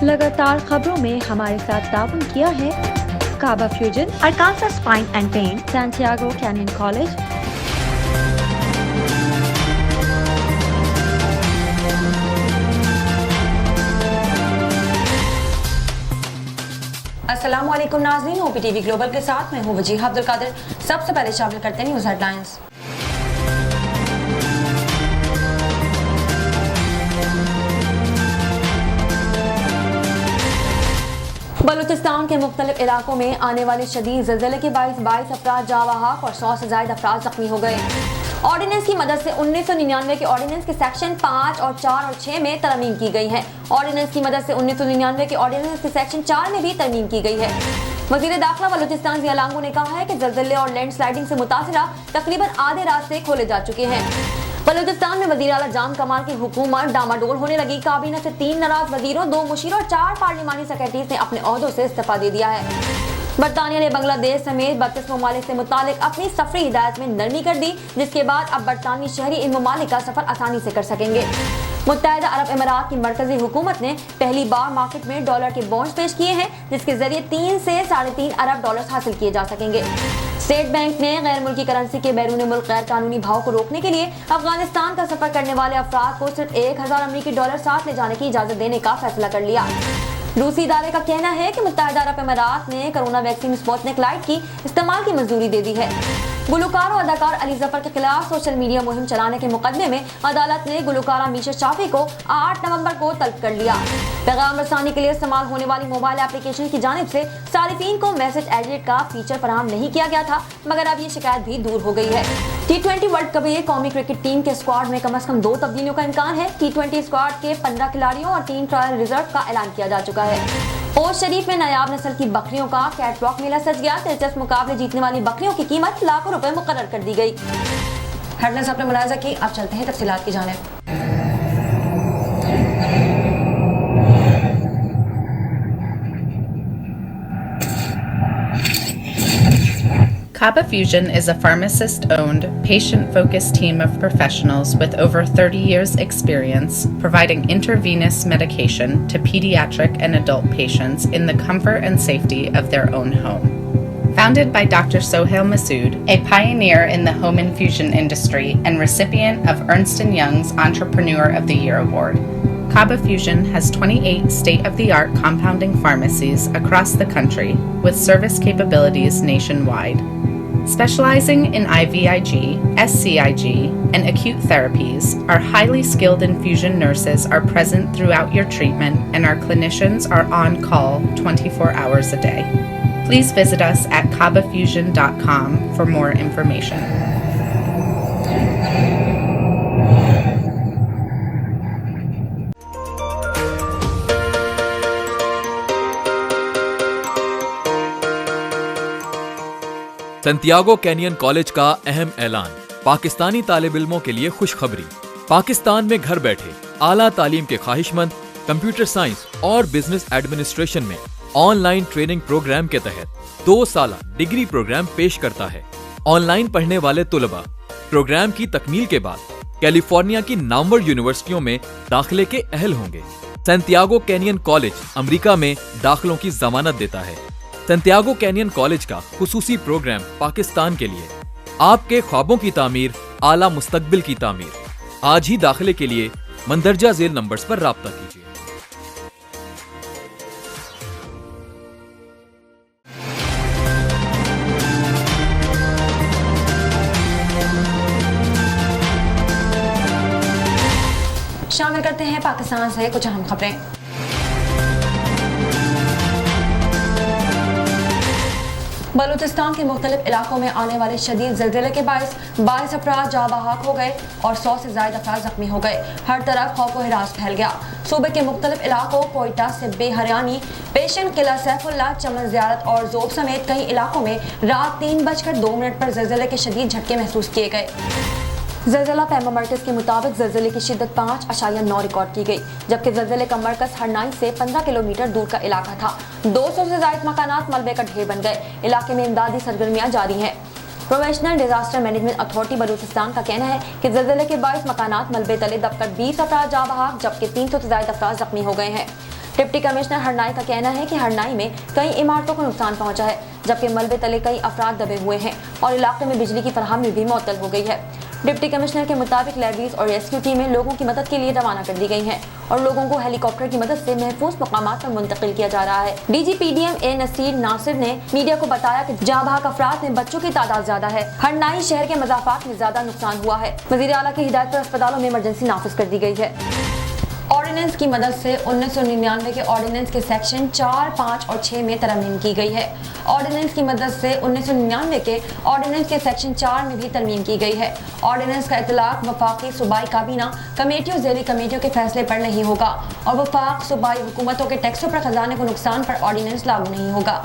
लगातार खबरों में हमारे साथ ताउन किया है काबा fusion, Arkansas Spine and Pain, Santiago canyon college, अस्सलाम वालेकुम नाज़रीन, OPTV ग्लोबल के साथ मैं हूँ वजीहा अब्दुल कादिर। सबसे पहले शामिल करते हैं न्यूज़ हेडलाइंस। बलूचिस्तान के मुख्तलिफ इलाकों में आने वाले शदीद ज़लज़ले के बाइस 22 अफराद जाँ बहक और 100 से ज़ायद अफराद ज़ख्मी हो गए। ऑर्डिनेंस की मदद से 1999 के ऑर्डिनेंस के सेक्शन 5 और 4 और 6 में तरमीम की गई है। ऑर्डिनेंस की मदद से 1999 के ऑर्डिनेंस के सेक्शन 4 में भी तरमीम की गई है। वज़ीर दाखिला बलूचिस्तान ज़िया लांगो ने कहा है कि ज़लज़ले और लैंड स्लाइडिंग से मुतासिरा तकरीबन आधे रास्ते खोले जा चुके हैं। बलूचिस्तान में वज़ीर आला जाम कमाल की हुकूमत डामाडोल होने लगी। काबीना से 3 नाराज वज़ीरों, 2 मुशीरों और 4 पार्लिमानी सेक्रेटरीज ने अपने ओहदों से इस्तीफा दे दिया है। बरतानिया ने बांग्लादेश समेत 32 ममालिक से मुतालिक अपनी सफरी हिदायत में नरमी कर दी, जिसके बाद अब बरतानवी शहरी इन ममालिक का सफर आसानी से कर सकेंगे। मुत्तहिदा अरब अमीरात की मरकजी हुकूमत ने पहली बार मार्केट में डॉलर के बॉन्ड्स पेश किए हैं, जिसके जरिए 3 से 3.5 अरब डॉलर हासिल किए जा सकेंगे। स्टेट बैंक ने गैर मुल्की करेंसी के बैरून मुल्क गैर कानूनी भाव को रोकने के लिए अफगानिस्तान का सफर करने वाले अफराद को सिर्फ 1000 अमरीकी डॉलर साथ ले जाने की इजाजत देने का फैसला कर लिया। रूसी इदारे का कहना है कि मुत्तहिदा अरब अमीरात ने कोरोना वैक्सीन स्पुतनिक लाइट की इस्तेमाल की मंजूरी दे दी है। गुलकार और अदाकार अली जफर के खिलाफ सोशल मीडिया मुहिम चलाने के मुकदमे में अदालत ने गुलकारा मीशा शाफी को 8 नवंबर को तलब कर लिया। पैगाम रसानी के लिए इस्तेमाल होने वाली मोबाइल एप्लीकेशन की जानिब से सारिफीन को मैसेज एडिट का फीचर फराहम नहीं किया गया था, मगर अब ये शिकायत भी दूर हो गई है। T20 वर्ल्ड कप में कौमी क्रिकेट टीम के स्क्वाड में कम से कम 2 तब्दीलियों का इम्कान है। T20 स्क्वाड के 15 खिलाड़ियों और 3 ट्रायल रिजर्व का ऐलान किया जा चुका है। होश शरीफ में नायाब नस्ल की बकरियों का कैटवॉक मेला सज गया। दिलचस्प मुकाबले जीतने वाली बकरियों की कीमत लाखों रुपए मुकर्रर कर दी गई। हेडलाइंस आपने मुलाहिजा की, अब चलते हैं तफसीलात की जानिब। Kaba Fusion is a pharmacist-owned, patient-focused team of professionals with over 30 years' experience providing intravenous medication to pediatric and adult patients in the comfort and safety of their own home. Founded by Dr. Sohail Masood, a pioneer in the home infusion industry and recipient of Ernst & Young's Entrepreneur of the Year Award, Kaba Fusion has 28 state-of-the-art compounding pharmacies across the country with service capabilities nationwide. Specializing in IVIG, SCIG, and acute therapies, our highly skilled infusion nurses are present throughout your treatment and our clinicians are on call 24 hours a day. Please visit us at kabafusion.com for more information. Santiago canyon college का अहम ऐलान। पाकिस्तानी तालिब इल्मों के लिए खुशखबरी। पाकिस्तान में घर बैठे आला तालीम के ख्वाहिशमंद कंप्यूटर साइंस और बिजनेस एडमिनिस्ट्रेशन में ऑनलाइन ट्रेनिंग प्रोग्राम के तहत 2 साला डिग्री प्रोग्राम पेश करता है। ऑनलाइन पढ़ने वाले तुलबा प्रोग्राम की तकमील के बाद कैलिफोर्निया की नामवर यूनिवर्सिटियों में दाखिले के अहल होंगे। सैंटियागो कैनियन कॉलेज अमेरिका में दाखिलों की जमानत देता है। सैंटियागो कैनियन कॉलेज का खुसूसी प्रोग्राम पाकिस्तान के लिए आपके ख्वाबों की तामीर, आला मुस्तकबिल की तामीर। आज ही दाखिले के लिए मंदरजा झेल नंबर्स पर राब्ता कीजिए। शामिल करते हैं पाकिस्तान से कुछ अहम खबरें। बलूचिस्तान के मुख्तलिफ इलाकों में आने वाले शदीद ज़लज़ले के बाइस 22 अफराद जाँ बहक हो गए और 100 से ज़ायद अफराद ज़ख्मी हो गए। हर तरफ खौफ व हिरास फैल गया। सूबे के मुख्तलिफ इलाकों कोयटा से बेहरियानी, पेशन, किला सैफुल्ला, चमन ज़ियारत और ज़ोब समेत कई इलाकों में रात 3:02 पर ज़लज़ले के शदीद झटके महसूस किए गए। ज़लज़ला पैमा मरकज़ के मुताबिक ज़लज़ले की शिद्दत 5.9 रिकॉर्ड की गई, जबकि ज़लज़ले का मरकज़ हरनाइन से 15 किलोमीटर दूर का इलाका था। 200 से ज़ायद मकानात मलबे का ढेर बन गए। इलाके में इमदादी सरगर्मियाँ जारी हैं। Professional disaster management authority Balochistan का कहना है कि ज़लज़ले के 22 मकानात मलबे तले दबकर 20 अफराद जाँ बहक, जबकि 300 से ज़ायद अफराद ज़ख्मी हो गए हैं। डिप्टी कमिश्नर हरनाई का कहना है कि हरनाई में कई इमारतों को नुकसान पहुंचा है, जबकि मलबे तले कई अफराद दबे हुए हैं और इलाके में बिजली की फराहमी भी मुअत्तल हो गई है। डिप्टी कमिश्नर के मुताबिक लेवीज और रेस्क्यू टीमें लोगों की मदद के लिए रवाना कर दी गई हैं और लोगों को हेलीकॉप्टर की मदद से महफूज मकामात पर मुंतकिल किया जा रहा है। DGPDM ए नसीर नासिर ने मीडिया को बताया कि जहाँ भाग अफराद में बच्चों की तादाद ज्यादा है। हरनाई शहर के मज़ाफात में ज्यादा नुकसान हुआ है। वज़ीर आला की हिदायत पर अस्पतालों में इमरजेंसी नाफिज कर दी गई है। ऑर्डिनेंस की मदद से 1999 के ऑर्डिनेंस के सेक्शन 4, 5 और 6 में तरमीम की गई है। ऑर्डिनेंस की मदद से 1999 के ऑर्डिनेंस के सेक्शन 4 में भी तरमीम की गई है। ऑर्डिनेंस का इतलाक वफाकी सूबाई काबीना कमेटियों ज़ेली कमेटियों के फैसले पर नहीं होगा और वफाक सूबाई हुकूमतों के टैक्सों पर खजाने को नुकसान पर ऑर्डिनेंस लागू नहीं होगा।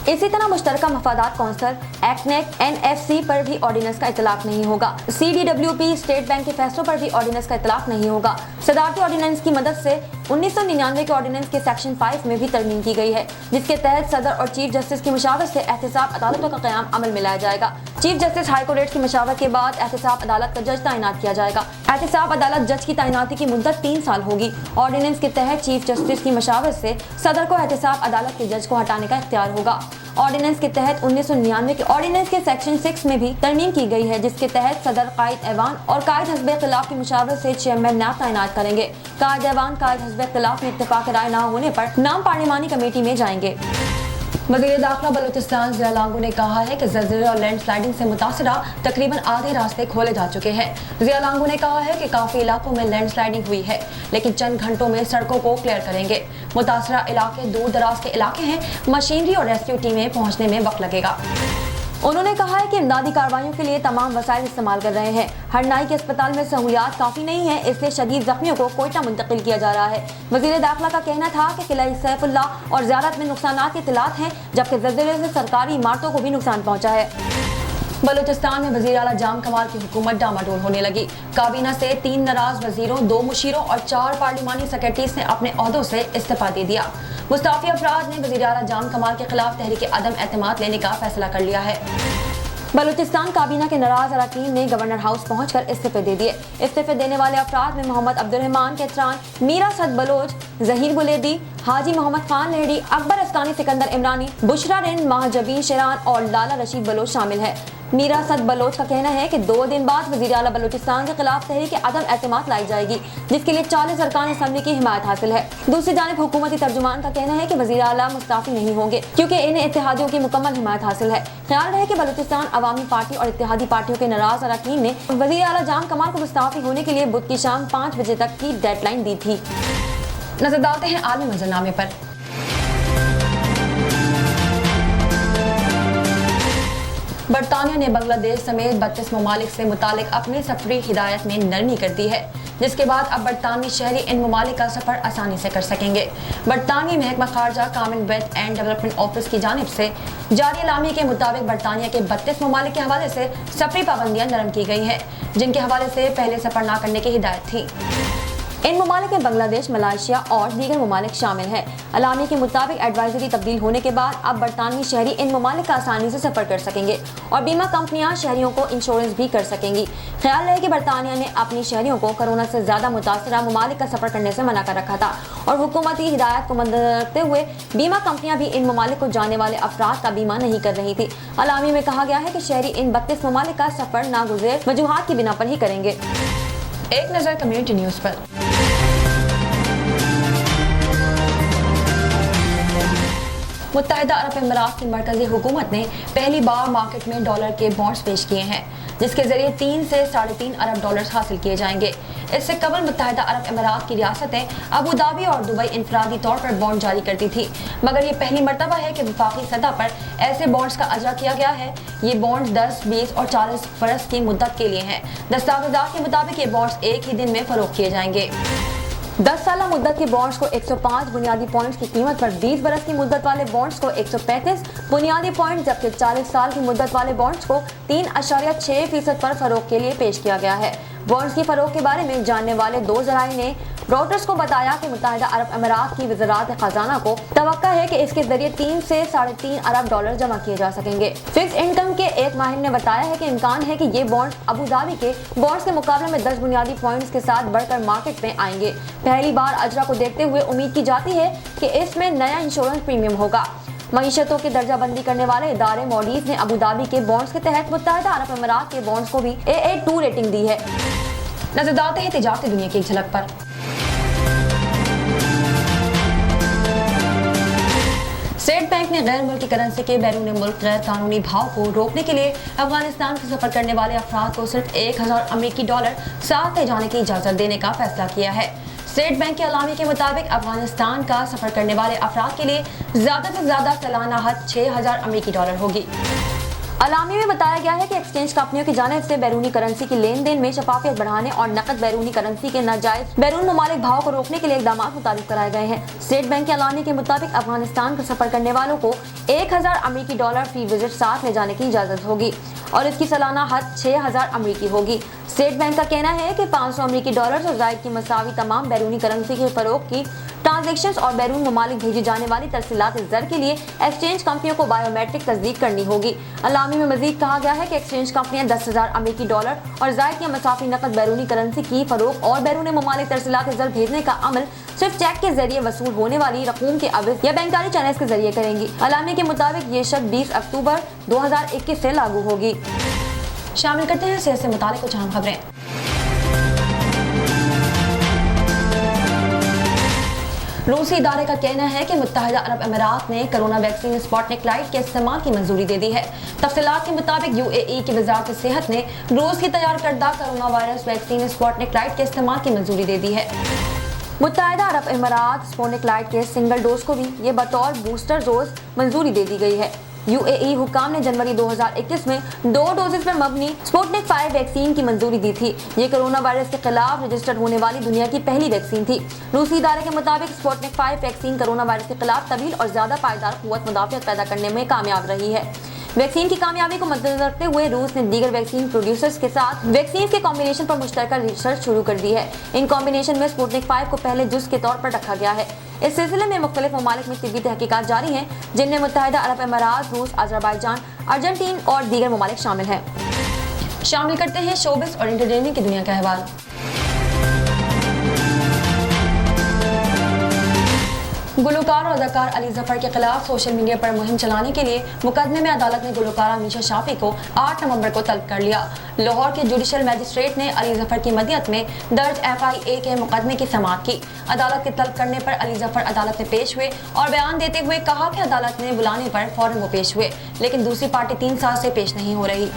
इसी तरह मुश्तरका मफादात कौंसिल एक्नेक NFC पर भी ऑर्डिनेंस का इतलाक नहीं होगा। CDWP स्टेट बैंक के फैसलों पर भी ऑर्डिनेंस का इतलाक नहीं होगा। सदारती ऑर्डिनेंस की मदद से 1999 के ऑर्डिनेंस के सेक्शन 5 में भी तरमीम की गई है, जिसके तहत सदर और चीफ जस्टिस की मशावरत से एहतसाब अदालतों का क़याम अमल में लाया जाएगा। चीफ जस्टिस हाई कोर्ट की मशावरत के बाद एहतसाब अदालत का जज तैनात किया जाएगा। एहतसाब अदालत जज की तैनाती की मुद्दत 3 साल होगी। ऑर्डिनेंस के तहत चीफ जस्टिस की मशावरत से सदर को एहतसाब अदालत के जज को हटाने का इख्तियार होगा। ऑर्डिनेंस के तहत 1999 के ऑर्डिनेंस के सेक्शन 6 में भी तरमीम की गई है, जिसके तहत सदर कायद ऐवान और कायद हस्बे खिलाफ की मुशावरत से चेयरमैन नायब तैनात करेंगे। कायद ऐवान कायद हस्बे खिलाफ में इत्तेफाक राय न होने पर नाम पार्लिमानी कमेटी में जाएंगे। वज़ीर दाखिला बलूचिस्तान ज़िया लांगू ने कहा है कि ज़लज़ले और लैंड स्लाइडिंग से मुतासरा तकरीबन आधे रास्ते खोले जा चुके हैं। ज़िया लांगू ने कहा है कि काफ़ी इलाकों में लैंड स्लाइडिंग हुई है, लेकिन चंद घंटों में सड़कों को क्लियर करेंगे। मुतासरा इलाके दूर दराज के इलाके हैं, मशीनरी और रेस्क्यू टीमें पहुँचने में वक्त लगेगा। उन्होंने कहा है कि इमदादी कार्रवाइयों के लिए तमाम वसाइल इस्तेमाल कर रहे हैं। हरनाई के अस्पताल में सहूलियात काफ़ी नहीं है, इसलिए शदीद जख्मियों को कोयटा मुंतकिल किया जा रहा है। वज़ीर दाखिला का कहना था कि किला सैफुल्लाह और ज़ियारत में नुकसानात के इत्तलात हैं, जबकि ज़लज़ले से सरकारी इमारतों को भी नुकसान पहुँचा है। बलूचिस्तान में वज़ीर आला जाम कमाल की हुकूमत डामाडोल होने लगी। काबीना से 3 नाराज वजीरों, 2 मुशीरों और 4 पार्लिमानी सेक्रेटरीज ने अपने ओहदों से इस्तीफा दे दिया। मुस्ताफी अफराद ने वज़ीर आला जाम कमाल के खिलाफ तहरीक अदम एतमाद लेने का फैसला कर लिया है। बलूचिस्तान काबीना के नाराज अरकान ने गवर्नर हाउस पहुंचकर इस्तीफे दे दिए। इस्तीफे देने वाले अफराद में मोहम्मद अब्दुर्रहमान केतरान, मीरा सद बलोच, जहीर बुलेदी, हाजी मोहम्मद खान लेहड़ी, अकबर अस्कानी, सिकंदर इमरानी, बुशरा रिन, महाजबीन शेरान और लाला रशीद बलोच शामिल है। मीरा सद बलोच का कहना है कि 2 दिन बाद वज़ीर आला बलूचिस्तान के खिलाफ तहरीक अदम एतमाद लाई जाएगी, जिसके लिए 40 अरकान असम्बली की हिमायत हासिल है। दूसरी जानिब हुकूमती तर्जुमान का कहना है कि वज़ीर आला मुस्ताफी नहीं होंगे, क्योंकि इन्हें इत्तेहादियों की मुकम्मल हिमायत हासिल है। ख्याल रहे कि बलूचिस्तान अवामी पार्टी और इत्तेहादी पार्टियों के नाराज अरकान ने वज़ीर आला जाम कमाल को मुस्ताफी होने के लिए बुध की शाम 5 बजे तक की डेडलाइन दी थी। नजर डालते हैं आलमी मंजरनामे पर। बरतानिया ने बांग्लादेश समेत 32 ममालिक से मुतालिक अपनी सफरी हिदायत में नरमी कर दी है, जिसके बाद अब बरतानवी शहरी इन ममालिक का सफर आसानी से कर सकेंगे। बरतानवी महकमा खारजा कॉमनवेल्थ एंड डेवलपमेंट ऑफिस की जानिब से जारी एलामी के मुताबिक बरतानिया के 32 ममालिक के हवाले से सफरी पाबंदियां नरम की गई हैं, जिनके हवाले से पहले सफर न करने की हिदायत थी। इन ममालिक में बांग्लादेश, मलाइशिया और दीगर ममालिक शामिल हैं। अलामी के मुताबिक एडवाइजरी तब्दील होने के बाद अब बरतानवी शहरी इन ममालिक का आसानी से सफर कर सकेंगे और बीमा कंपनियां शहरियों को इंश्योरेंस भी कर सकेंगी। ख्याल है कि बरतानिया ने अपनी शहरियों को कोरोना से ज्यादा मुतासरा ममालिक का सफर करने से मना कर रखा था और हुकूमती हिदायत को मद्देनजर रखते हुए बीमा कंपनियां भी इन ममालिक को जाने वाले अफराद का बीमा नहीं कर रही थी। अलामी में कहा गया है कि शहरी इन 32 ममालिक का सफर नागुज़ेर वजूहात की बिना पर ही करेंगे। एक नजर कम्युनिटी न्यूज पर। मुत्तहिदा अरब अमीरात की मरकजी हुकूमत ने पहली बार मार्केट में डॉलर के बॉन्ड्स पेश किए हैं, जिसके जरिए 3 से 3.5 अरब डॉलर्स हासिल किए जाएंगे। इससे कबल मुत्तहिदा अरब अमीरात की रियासतें अबू धाबी और दुबई इनफरादी तौर पर बॉन्ड जारी करती थी, मगर ये पहली मरतबा है कि वफाकी सतह पर ऐसे बॉन्ड्स का अजरा किया गया है। ये बॉन्ड 10, 20 और 40 बरस की मुद्दत के लिए हैं। दस्तावेज़ात के मुताबिक ये बॉन्ड्स एक ही दिन में फरोख्त किए जाएंगे। 10 साल मुद्दत के बॉन्ड्स को 105 बुनियादी पॉइंट्स की कीमत पर, 20 बरस की मुद्दत वाले बॉन्ड्स को 135 बुनियादी पॉइंट, जबकि 40 साल की मुद्दत वाले बॉन्ड्स को 3.6% पर फरोख्त के लिए पेश किया गया है। बॉन्ड्स की फरोख्त के बारे में जानने वाले 2 ज़राए ने रॉयटर्स को बताया कि मुत्तहिदा अरब अमीरात की वज़ारत ख़ज़ाना को तवक्का है कि इसके जरिए 3 से $3.5 अरब जमा किए जा सकेंगे। फिक्स इनकम के एक माहिर ने बताया है कि इम्कान है कि ये बॉन्ड अबू धाबी के बॉन्ड्स के मुकाबले में 10 बुनियादी पॉइंट्स के साथ बढ़कर मार्केट में आएंगे। पहली बार अजरा को देखते हुए उम्मीद की जाती है कि इसमें नया इंश्योरेंस प्रीमियम होगा। मईशतों की दर्जा बंदी करने वाले इदारे मॉडीज ने अबू धाबी के बॉन्ड्स के तहत मुत्तहिदा अरब अमीरात के बॉन्ड्स को भी AA2 रेटिंग दी है। नजर डालते हैं तिजारती दुनिया की एक झलक पर। स्टेट बैंक ने गैर मुल्की करेंसी के बैरून मुल्क गैर कानूनी भाव को रोकने के लिए अफगानिस्तान से सफर करने वाले अफराद को सिर्फ $1000 साथ ले जाने की इजाजत देने का फैसला किया है। स्टेट बैंक के अलामी के मुताबिक अफगानिस्तान का सफर करने वाले अफराद के लिए ज्यादा से ज्यादा सालाना हद $6000 होगी। अलामी में बताया गया है कि एक्सचेंज कंपनियों की जानिब से बैरूनी करेंसी की लेन देन में शफाफियत बढ़ाने और नकद बैरूनी करेंसी के नाजायज बैरून ममालिक भाव को रोकने के लिए इकदाम मुताबिक कराए गए हैं। स्टेट बैंक के अलामी के मुताबिक अफगानिस्तान का सफर करने वालों को $1000 फी विजिट साथ ले जाने की इजाजत होगी और इसकी सालाना हद $6000 होगी। स्टेट बैंक का कहना है कि $500 और जायद की मसावी तमाम बैरूनी करेंसी के फरोख की ट्रांजैक्शंस और बैरून ममालिक भेजी जाने वाली तरसीलात ज़र के लिए एक्सचेंज कंपनियों को बायोमेट्रिक तस्दीक करनी होगी। अलामी में मजीद कहा गया है कि एक्सचेंज कंपनियां $10,000 और जायद की मसाफी नकद बैरूनी करेंसी की फरोख और बैरून ममालिक तरसीलात ज़र भेजने का अमल सिर्फ चेक के जरिए वसूल होने वाली रकूम के अवज़ या बैंकारी चैनल्स के जरिए करेंगी। अलामी के मुताबिक ये शर्त 20 अक्टूबर 2021 से लागू होगी। शामिल करते हैं सेहत से मुताल्लिक़ कुछ अहम खबरें। रूसी इदारे का कहना है कि मुत्तहिदा अरब अमीरात ने कोरोना वैक्सीन स्पुतनिक लाइट के इस्तेमाल की मंजूरी दे दी है। तफसीलात के मुताबिक UAE की वजारत सेहत ने रूस की तैयार करदा corona virus vaccine Sputnik light के इस्तेमाल की मंजूरी दे दी है। मुत्तहिदा अरब अमीरात स्पुतनिक लाइट के सिंगल डोज को भी ये बतौर बूस्टर डोज मंजूरी दे दी गई है। UAE हुकाम ने जनवरी 2021 में 2 डोजेस पर मबनी स्पुतनिक 5 वैक्सीन की मंजूरी दी थी। ये कोरोना वायरस के खिलाफ रजिस्टर्ड होने वाली दुनिया की पहली वैक्सीन थी। रूसी इदारे के मुताबिक स्पुतनिक 5 वैक्सीन कोरोना वायरस के खिलाफ तवील और ज्यादा पायदार कुव्वत मुदाफियत पैदा करने में कामयाब रही है। वैक्सीन की कामयाबी को मद्देनजर रखते हुए रूस ने दीगर वैक्सीन प्रोड्यूसर्स के साथ वैक्सीन के कॉम्बिनेशन पर मुश्तरका रिसर्च शुरू कर दी है। इन कॉम्बिनेशन में स्पुतनिक 5 को पहले जुज़ के तौर पर रखा गया है। इस सिलसिले में मुख्तलिफ ममालिक में तिब्बी तहकीकात जारी हैं, जिनमें मुत्तहिदा अरब अमीरात, रूस, अज़रबैजान, अर्जेंटीन और दीगर ममालिक शामिल हैं। शामिल करते हैं शोबिस और एंटरटेनमेंट की दुनिया का अहवाल। गुलकार और अदाकार अली जफर के खिलाफ सोशल मीडिया पर मुहिम चलाने के लिए मुकदमे में अदालत ने गुलकारा मीशा शाफी को 8 नवंबर को तलब कर लिया। लाहौर के जुडिशल मैजिस्ट्रेट ने अली जफर की मदियत में दर्ज FIA के मुकदमे की समाअत की। अदालत के तलब करने पर अली जफर अदालत में पेश हुए और बयान देते हुए कहा कि अदालत ने बुलाने पर फौरन वो पेश हुए, लेकिन दूसरी पार्टी 3 साल से पेश नहीं हो रही।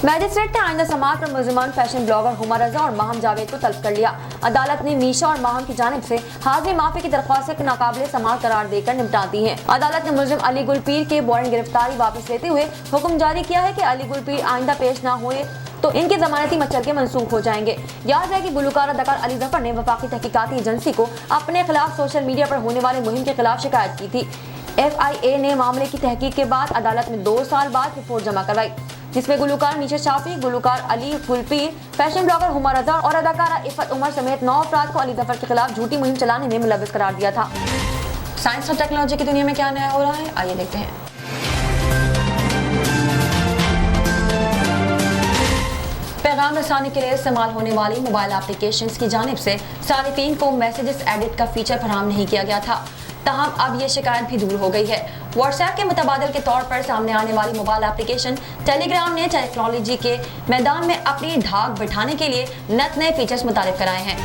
मैजिस्ट्रेट ने आइंदा समाअत पर मुलजिमान फैशन ब्लॉगर हुमा रजा और माहम जावेद को तलब कर लिया। अदालत ने मीशा और माहम की जानिब से हाजिरी माफी की दरख्वास्त नाकाबिले समाअत करार देकर निपटा दी है। अदालत ने मुलजिम अली गुलपीर के वारंट गिरफ्तारी वापस लेते हुए हुक्म जारी किया है कि अली गुलपीर आइंदा पेश न हुए तो इनके जमानती मचल के मनसूख हो जाएंगे। याद है कि गुलकार अदाकार अली जफर ने वफाकी तहकीकाती एजेंसी को अपने खिलाफ सोशल मीडिया पर होने वाले मुहिम के खिलाफ शिकायत की थी। FIA ने मामले की तहकीक के बाद अदालत में 2 साल बाद रिपोर्ट जमा करवाई, जिसमें गुलकार मीशा शाफी, गुलकार अली गुलपीर, फैशन ब्लॉगर हुमा रजा और अदाकारा इफ़त उमर समेत 9 अफराद को अली जफर के खिलाफ झूठी मुहिम चलाने में मुलव्वस करार दिया था। साइंस और टेक्नोलॉजी की दुनिया में क्या नया हो रहा है, आइए देखते हैं। पैगाम रसानी के लिए इस्तेमाल होने वाली मोबाइल एप्लीकेशंस की जानिब से सारिफीन को मैसेजेस एडिट का फीचर फराहम नहीं किया गया था, तहम अब ये शिकायत भी दूर हो गई है। व्हाट्सएप के मुतबादिल के तौर पर सामने आने वाली मोबाइल एप्लीकेशन टेलीग्राम ने टेक्नोलॉजी के मैदान में अपनी धाक बिठाने के लिए नए फीचर्स मुतारिफ कराए हैं।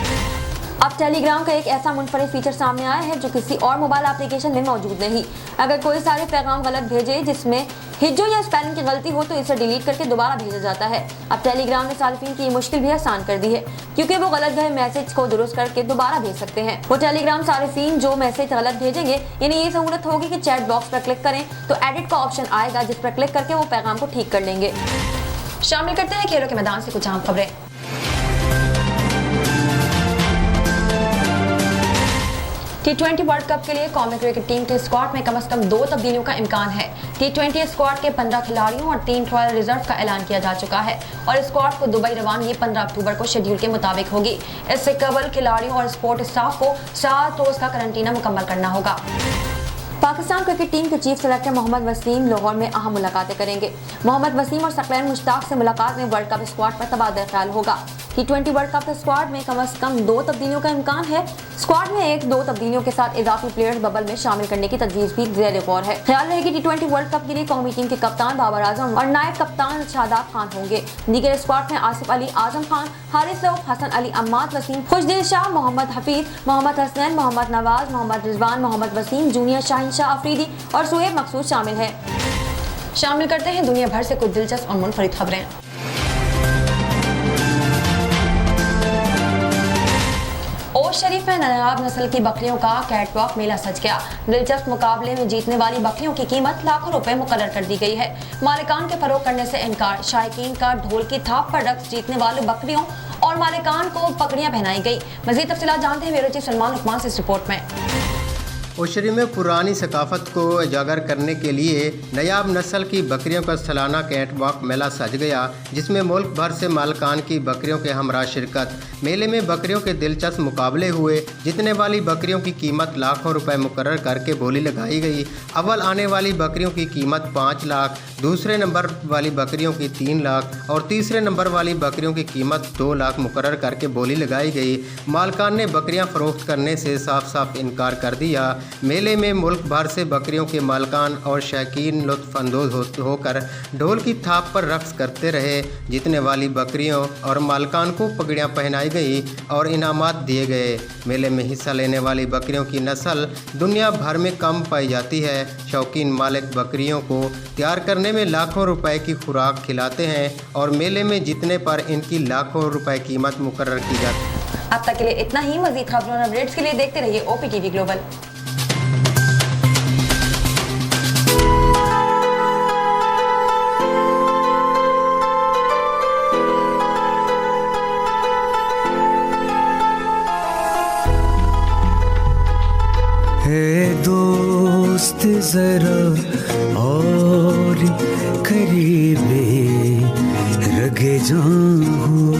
अब टेलीग्राम का एक ऐसा मुनफरिद फीचर सामने आया है जो किसी और मोबाइल एप्लीकेशन में मौजूद नहीं। अगर कोई सारे पैगाम गलत भेजे जिसमें हिज्जो या स्पेलिंग की गलती हो तो इसे डिलीट करके दोबारा भेजा जाता है। अब टेलीग्राम ने सार्फिन की ये मुश्किल भी आसान कर दी है, क्योंकि वो गलत गए मैसेज को दुरुस्त करके दोबारा भेज सकते हैं। वो टेलीग्राम सार्फिन जो मैसेज गलत भेजेंगे, यानी ये सहूलत होगी कि चैट बॉक्स पर क्लिक करें तो एडिट का ऑप्शन आएगा, जिस पर क्लिक करके वो पैगाम को ठीक कर लेंगे। शामिल करते हैं खेलों के मैदान से कुछ आम खबरें। T20 वर्ल्ड कप के लिए कौमी क्रिकेट टीम के स्क्वाड में कम से कम 2 तब्दीलियों का इम्कान है। T20 स्क्वाड के 15 खिलाड़ियों और 3 ट्रायल रिजर्व का ऐलान किया जा चुका है और स्क्वाड को दुबई रवानगी 15 अक्टूबर को शेड्यूल के मुताबिक होगी। इससे कबल खिलाड़ियों और स्पोर्ट स्टाफ को 7 रोज का करंटीना मुकम्मल करना होगा। पाकिस्तान क्रिकेट टीम के चीफ सेलेक्टर मोहम्मद वसीम लाहौर में अहम मुलाकातें करेंगे। मोहम्मद वसीम और सकलैन मुश्ताक से मुलाकात में वर्ल्ड कप स्क्वाड पर तबादला ख्याल होगा। T20 वर्ल्ड कप स्क्वाड में कम से कम 2 तब्दीलियों का इम्कान है। स्क्वाड में 1-2 तब्दीलियों के साथ इजाफी प्लेयर्स बबल में शामिल करने की तजवीज भी ज़ेर गौर है। ख्याल रहे कि T20 वर्ल्ड कप के लिए कौमी टीम के कप्तान बाबर आजम और नायब कप्तान शादाब खान होंगे। दीगर स्क्वाड में आसिफ अली, आजम खान, हारिस रऊफ, हसन अली, अम्माद वसीम, खुशदिल शाह, मोहम्मद हफीज, मोहम्मद हसनैन, मोहम्मद नवाज, मोहम्मद रिजवान, मोहम्मद वसीम, जूनियर शाहीन शाह अफरीदी और सुहेब मकसूद शामिल है। शामिल करते हैं दुनिया भर से कुछ दिलचस्प और मुनफरिद खबरें। ओश शरीफ में नायाब नस्ल की बकरियों का कैटवॉक मेला सज गया। दिलचस्प मुकाबले में जीतने वाली बकरियों की कीमत लाखों रुपए मुकर्रर कर दी गई है। मालिकान के फरोख करने से इनकार, शायकीन का ढोल की थाप पर रक्स, जीतने वाले बकरियों और मालिकान को पगड़ियां पहनाई गई। मजीद तफसीलात जानते हैं ब्यूरो चीफ सलमान लुकमान से इस रिपोर्ट में। ओशरी में पुरानी सकाफत को उजागर करने के लिए नायाब नस्ल की बकरियों का सालाना कैटवॉक मेला सज गया, जिसमें मुल्क भर से मालकान की बकरियों के हमरा शिरकत। मेले में बकरियों के दिलचस्प मुकाबले हुए। जीतने वाली बकरियों की कीमत लाखों रुपए मुकर्रर करके बोली लगाई गई। अव्वल आने वाली बकरियों की कीमत 5 लाख, दूसरे नंबर वाली बकरियों की 3 लाख और तीसरे नंबर वाली बकरियों की कीमत 2 लाख मुकर्रर करके बोली लगाई गई। मालकान ने बकरियां फरोख्त करने से साफ साफ इनकार कर दिया। मेले में मुल्क भर से बकरियों के मालकान और शौकीन लुत्फ़ अंदोज़ होकर ढोल की थाप पर रक्स करते रहे। जीतने वाली बकरियों और मालकान को पगड़ियाँ पहनाई गई और इनामात दिए गए। मेले में हिस्सा लेने वाली बकरियों की नस्ल दुनिया भर में कम पाई जाती है। शौकीन मालिक बकरियों को तैयार करने में लाखों रुपए की खुराक खिलाते हैं और मेले में जीतने पर इनकी लाखों रुपए कीमत मुकर्रर की जाती है। अब तक के लिए इतना ही। मजीद खबरों और अपडेट्स के लिए देखते रहिए OPTV ग्लोबल। दोस्त जरा और करीबे रगे जाऊं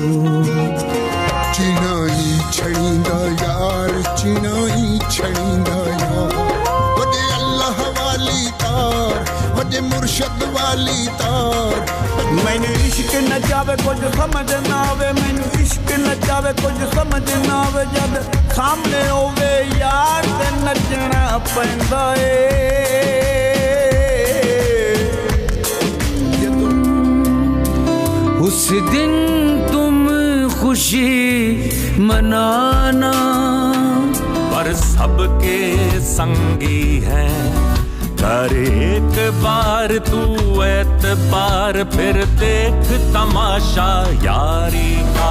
चिनाई छड़ींदा यार चिनाई छड़ींदा यार वडे अल्लाह वाली तार वडे मुर्शद वाली तार मैंने इश्क न जावे कुछ समझ ना आवे मैंने इश्क न जावे कुछ समझ ना आवे जद सामने होवे यार ते नचना पैंदा उस दिन तुम खुशी मनाना पर सबके संगी है कर एक बार तू एतबार फिर देख तमाशा यारी का